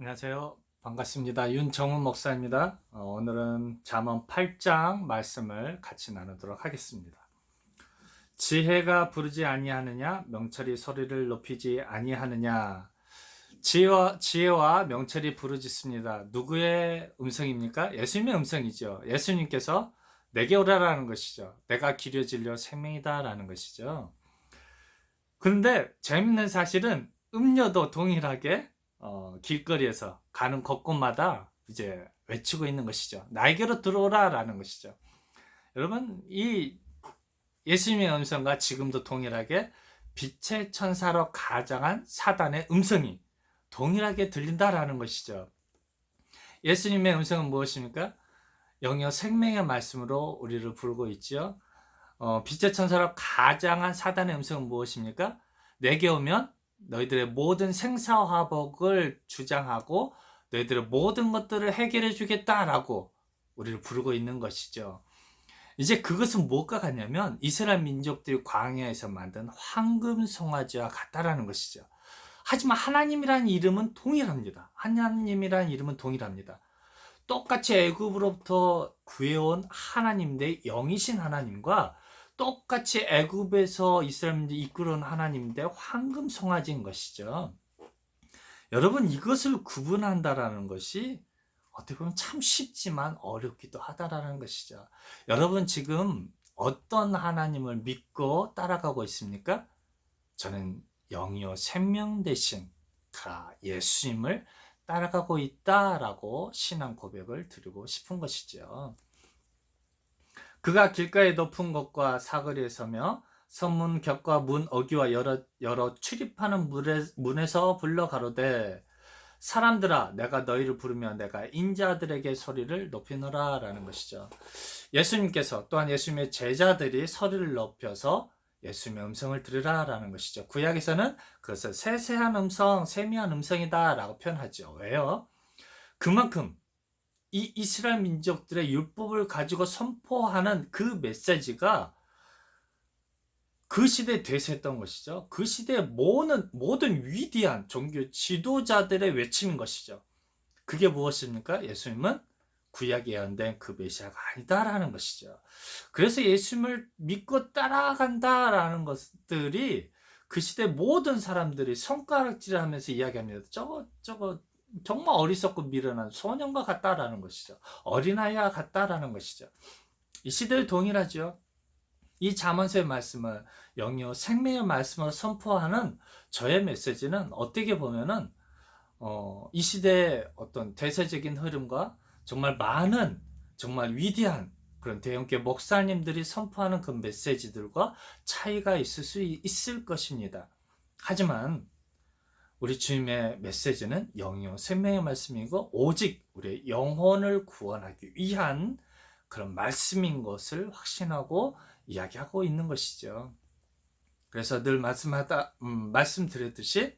안녕하세요. 반갑습니다. 윤정훈 목사입니다. 오늘은 잠언 8장 말씀을 같이 나누도록 하겠습니다. 지혜가 부르지 아니하느냐? 명철이 소리를 높이지 아니하느냐? 지혜와 명철이 부르짖습니다. 누구의 음성입니까? 예수님의 음성이죠. 예수님께서 내게 오라라는 것이죠. 내가 길이요 진리요 생명이다라는 것이죠. 그런데 재밌는 사실은 음료도 동일하게 길거리에서 가는 곳곳마다 이제 외치고 있는 것이죠. 나에게로 들어오라라는 것이죠. 여러분, 이 예수님의 음성과 지금도 동일하게 빛의 천사로 가장한 사단의 음성이 동일하게 들린다라는 것이죠. 예수님의 음성은 무엇입니까? 영여 생명의 말씀으로 우리를 부르고 있죠. 빛의 천사로 가장한 사단의 음성은 무엇입니까? 내게 오면 너희들의 모든 생사화복을 주장하고 너희들의 모든 것들을 해결해 주겠다라고 우리를 부르고 있는 것이죠. 이제 그것은 무엇과 같냐면 이스라엘 민족들이 광야에서 만든 황금 송아지와 같다라는 것이죠. 하지만 하나님이라는 이름은 동일합니다. 하나님이라는 이름은 동일합니다. 똑같이 애굽으로부터 구해온 하나님인데 영이신 하나님과 똑같이 애굽에서 이스라엘민들 이끌어온 하나님인데 황금 송아지인 것이죠. 여러분, 이것을 구분한다라는 것이 어떻게 보면 참 쉽지만 어렵기도 하다라는 것이죠. 여러분, 지금 어떤 하나님을 믿고 따라가고 있습니까? 저는 영이요 생명 되신 예수님을 따라가고 있다라고 신앙 고백을 드리고 싶은 것이죠. 그가 길가의 높은 곳과 사거리에 서며 성문 곁과 문 어귀와 여러 출입하는 문에서 불러 가로되 사람들아 내가 너희를 부르며 내가 인자들에게 소리를 높이노라 라는 것이죠. 예수님께서 또한 예수님의 제자들이 소리를 높여서 예수님의 음성을 들으라 라는 것이죠. 구약에서는 그것을 세세한 음성, 세미한 음성이다 라고 표현하죠. 왜요? 그만큼 이 이스라엘 민족들의 율법을 가지고 선포하는 그 메시지가 그 시대에 대세했던 것이죠. 그 시대의 모든 위대한 종교 지도자들의 외치는 것이죠. 그게 무엇입니까? 예수님은 구약에 예언된 그 메시아가 아니다라는 것이죠. 그래서 예수님을 믿고 따라간다라는 것들이 그 시대 모든 사람들이 손가락질하면서 이야기합니다. 저거 정말 어리석고 미련한 소년과 같다라는 것이죠. 어린아이와 같다라는 것이죠. 이 시대를 동일하죠. 이 잠언서의 말씀을 영요 생명의 말씀으로 선포하는 저의 메시지는 어떻게 보면은 이 시대의 어떤 대세적인 흐름과 정말 많은 정말 위대한 그런 대형교 목사님들이 선포하는 그 메시지들과 차이가 있을 것입니다. 하지만 우리 주님의 메시지는 영이요 생명의 말씀이고 오직 우리의 영혼을 구원하기 위한 그런 말씀인 것을 확신하고 이야기하고 있는 것이죠. 그래서 늘 말씀드렸듯이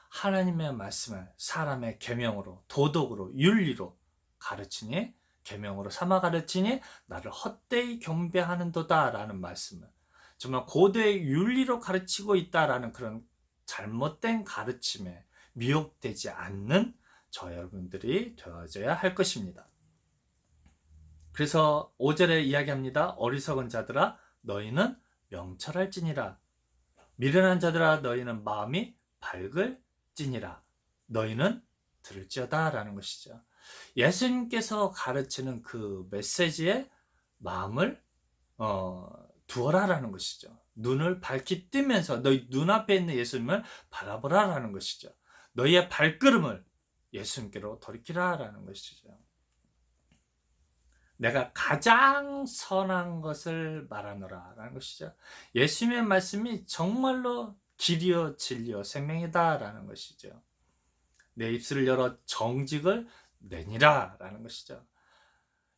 하나님의 말씀을 사람의 계명으로 도덕으로 윤리로 가르치니 계명으로 삼아 가르치니 나를 헛되이 경배하는도다 라는 말씀을 정말 고대의 윤리로 가르치고 있다라는 그런 잘못된 가르침에 미혹되지 않는 저 여러분들이 되어져야 할 것입니다. 그래서 5절에 이야기합니다. 어리석은 자들아 너희는 명철할지니라. 미련한 자들아 너희는 마음이 밝을지니라. 너희는 들을지어다 라는 것이죠. 예수님께서 가르치는 그 메시지에 마음을 두어라라는 것이죠. 눈을 밝히 뜨면서 너희 눈앞에 있는 예수님을 바라보라라는 것이죠. 너희의 발걸음을 예수님께로 돌이키라라는 것이죠. 내가 가장 선한 것을 말하노라라는 것이죠. 예수님의 말씀이 정말로 길이요 진리요 생명이다라는 것이죠. 내 입술을 열어 정직을 내니라라는 것이죠.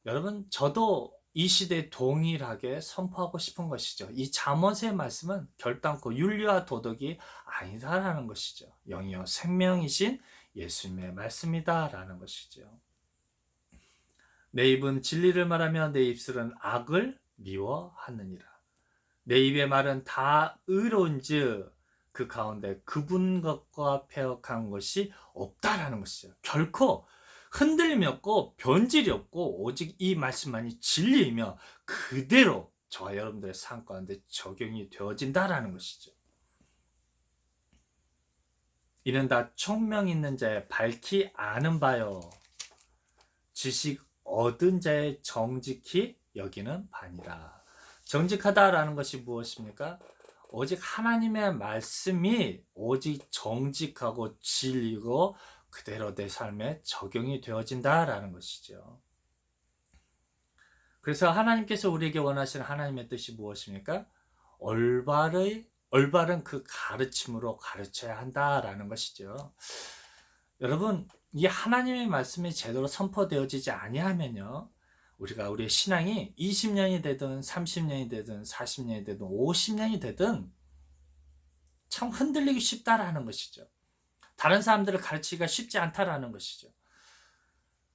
여러분, 저도 이 시대에 동일하게 선포하고 싶은 것이죠. 이 잠언의 말씀은 결단코 윤리와 도덕이 아니다라는 것이죠. 영이요 생명이신 예수님의 말씀이다라는 것이죠. 내 입은 진리를 말하며 내 입술은 악을 미워하느니라. 내 입의 말은 다 의로운즉 그 가운데 그분 것과 패역한 것이 없다라는 것이죠. 결코 흔들림이 없고 변질이 없고 오직 이 말씀만이 진리이며 그대로 저와 여러분들의 삶 가운데 적용이 되어진다라는 것이죠. 이는 다 총명 있는 자의 밝히 아는 바요 지식 얻은 자의 정직히 여기는 바니라. 정직하다라는 것이 무엇입니까? 오직 하나님의 말씀이 오직 정직하고 진리고 그대로 내 삶에 적용이 되어진다라는 것이죠. 그래서 하나님께서 우리에게 원하시는 하나님의 뜻이 무엇입니까? 올바른 그 가르침으로 가르쳐야 한다라는 것이죠. 여러분, 이 하나님의 말씀이 제대로 선포되어지지 아니하면요, 우리가 우리의 신앙이 20년이 되든 30년이 되든 40년이 되든 50년이 되든 참 흔들리기 쉽다라는 것이죠. 다른 사람들을 가르치기가 쉽지 않다라는 것이죠.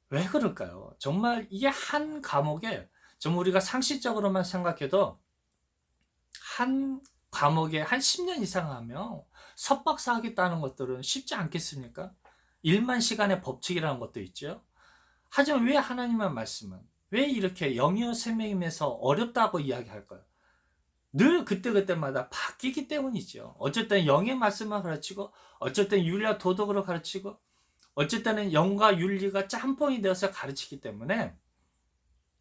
왜 그럴까요? 정말 이게 한 과목에 좀 우리가 상식적으로만 생각해도 한 과목에 한 10년 이상 하면 석박사 하겠다는 것들은 쉽지 않겠습니까? 1만 시간의 법칙이라는 것도 있죠. 하지만 왜 하나님의 말씀은 왜 이렇게 영이요 생명임에서 어렵다고 이야기할까요? 늘 그때그때마다 바뀌기 때문이죠. 어쩔 때는 영의 말씀을 가르치고 어쩔 때는 윤리와 도덕으로 가르치고 어쩔 때는 영과 윤리가 짬뽕이 되어서 가르치기 때문에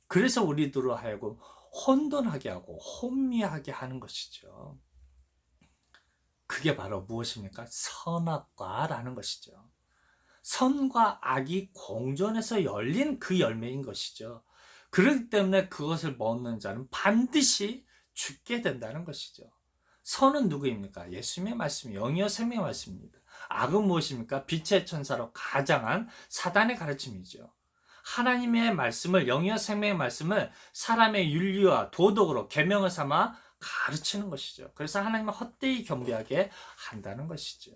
그래서 우리들로 하여금 혼돈하게 하고 혼미하게 하는 것이죠. 그게 바로 무엇입니까? 선악과라는 것이죠. 선과 악이 공존해서 열린 그 열매인 것이죠. 그렇기 때문에 그것을 먹는 자는 반드시 죽게 된다는 것이죠. 선은 누구입니까? 예수님의 말씀이 영이요 생명의 말씀입니다. 악은 무엇입니까? 빛의 천사로 가장한 사단의 가르침이죠. 하나님의 말씀을 영이요 생명의 말씀을 사람의 윤리와 도덕으로 계명을 삼아 가르치는 것이죠. 그래서 하나님을 헛되이 경배하게 한다는 것이죠.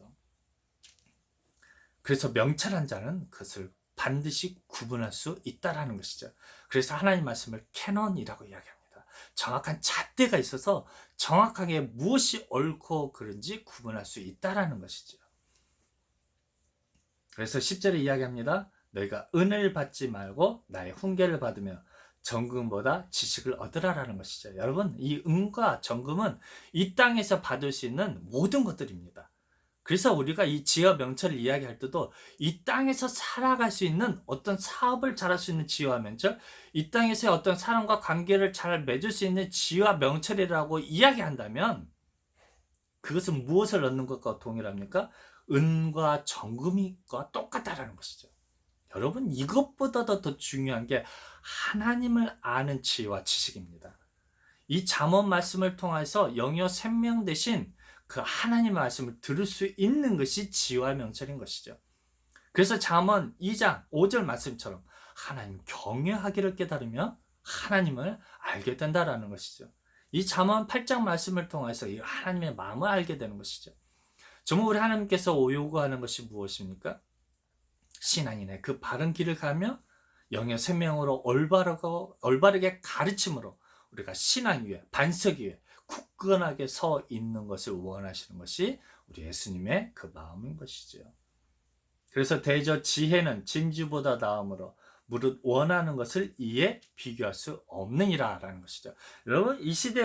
그래서 명철한 자는 그것을 반드시 구분할 수 있다라는 것이죠. 그래서 하나님 말씀을 캐논이라고 이야기합니다. 정확한 잣대가 있어서 정확하게 무엇이 옳고 그른지 구분할 수 있다라는 것이죠. 그래서 10절에 이야기합니다. 너희가 은을 받지 말고 나의 훈계를 받으며 정금보다 지식을 얻으라라는 것이죠. 여러분, 이 은과 정금은 이 땅에서 받을 수 있는 모든 것들입니다. 그래서 우리가 이 지혜와 명철을 이야기할 때도 이 땅에서 살아갈 수 있는 어떤 사업을 잘할 수 있는 지혜와 명철, 이 땅에서의 어떤 사람과 관계를 잘 맺을 수 있는 지혜와 명철이라고 이야기한다면 그것은 무엇을 얻는 것과 동일합니까? 은과 정금과 똑같다라는 것이죠. 여러분, 이것보다도 더 중요한 게 하나님을 아는 지혜와 지식입니다. 이 잠언 말씀을 통해서 영이요 생명 대신 그 하나님의 말씀을 들을 수 있는 것이 지혜와 명철인 것이죠. 그래서 잠언 2장 5절 말씀처럼 하나님 경외하기를 깨달으며 하나님을 알게 된다라는 것이죠. 이 잠언 8장 말씀을 통해서 이 하나님의 마음을 알게 되는 것이죠. 정말 우리 하나님께서 요구하는 것이 무엇입니까? 신앙인의 그 바른 길을 가며 영의 생명으로 올바르게 가르침으로 우리가 신앙 위에 반석 위에 굳건하게 서 있는 것을 원하시는 것이 우리 예수님의 그 마음인 것이죠. 그래서 대저 지혜는 진주보다 나음으로 무릇 원하는 것을 이에 비교할 수 없느니라 라는 것이죠. 여러분, 이 시대에